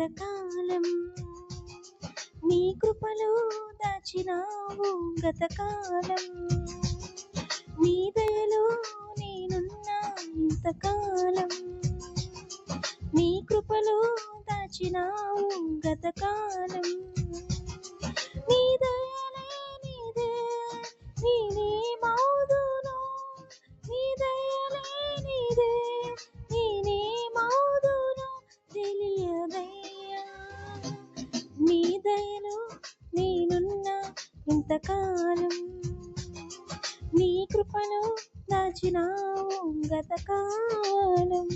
ఇంతకాలం నీ కృపలో దాచినావు గతకాలం నీ దయలో నేనున్నా ఇంతకాలం నీ కృపలో దాచినావు గతకాలం నీ దయలే నీదే నేనే మౌదును నీ దయలే నీదే నేనే మౌదును తెలియదయ్యా నీ దయలో నేనున్నా ఇంతకాలం నీ కృపలో దాచినావు గతకాలం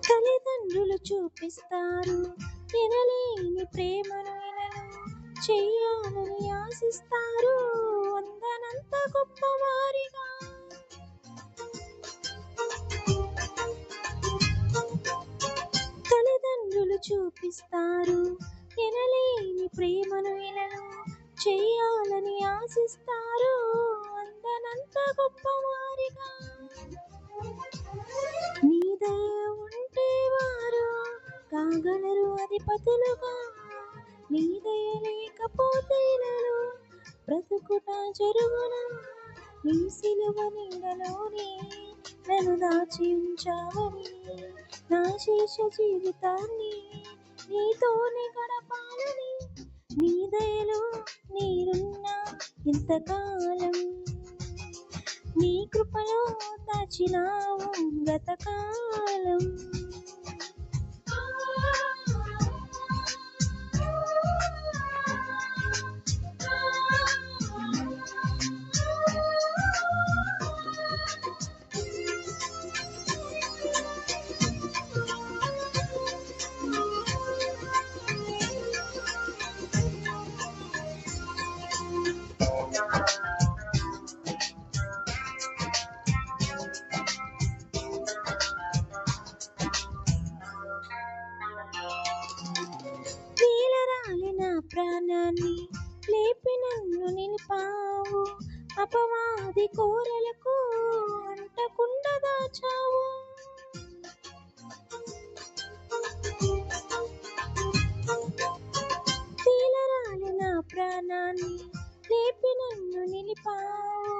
తల్లిదండ్రులు చూపిస్తారు ఎనలేని ప్రేమను ఇలను చెయ్యాలని ఆశిస్తారు అందనంత గొప్పవారిగా తల్లిదండ్రులు చూపిస్తారు ఎనలేని ప్రేమను ఇలను చెయ్యాలని ఆశిస్తారు అందనంత గొప్పవారిగా నీ దయ ఉంటే వారు కాగలరు అధిపతులుగా నీ దయ లేకపోతే ఇలలో బ్రతుకుట జరుగున నీ సిలువ నీడలోనే నన్ను దాచి ఉంచావని నా శేష జీవితాన్ని నీతోనే గడపాలని నీ దయలో నేనున్నా ఇంతకాలం నీ కృపలో దాచినావు గతకాలం నా ప్రాణాన్ని లేపి నన్ను నిలిపావు అపవాది కోరలకు అంటకుండా దాచావు తీలరాలి నా ప్రాణాన్ని లేపి నన్ను నిలిపావు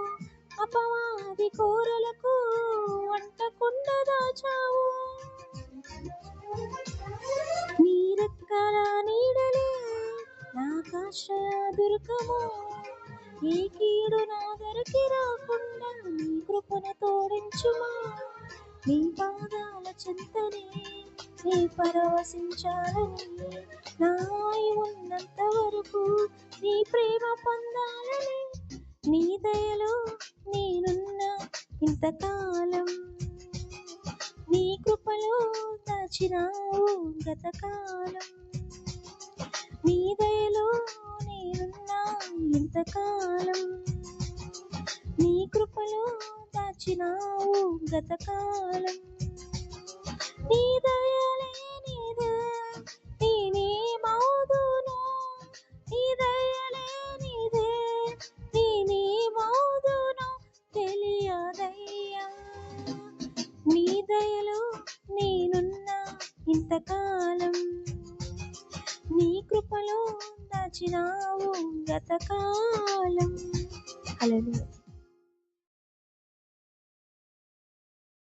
అపవాది కోరలకు అంటకుండా దాచావు నీ రెక్కల నీడలే నాకాశ్రయ దుర్గము ఏ కీడు నా దగ్గరికి రాకుండా నీ కృపను తోడించుమా నీ పాదాల చెంతనే నీ పరవశించాలని నా ఉన్నంత వరకు నీ ప్రేమ పొందాలని నీ దయలో నేనున్నా ఇంతకాలం నీ కృపలో దాచినావు గతకాలం నీ దయలో నేనున్నా ఇంతకాలం నీ కృపలో దాచినావు గతకాలం నీ దయలే నీదే నేనే మౌదును నీ దయలే నీదే నేనే మౌదును తెలియదయ్యా నీ దయలో నేనున్నా ఇంతకాలం నీ కృపలో దాచినావు గతకాలం హల్లెలూయా.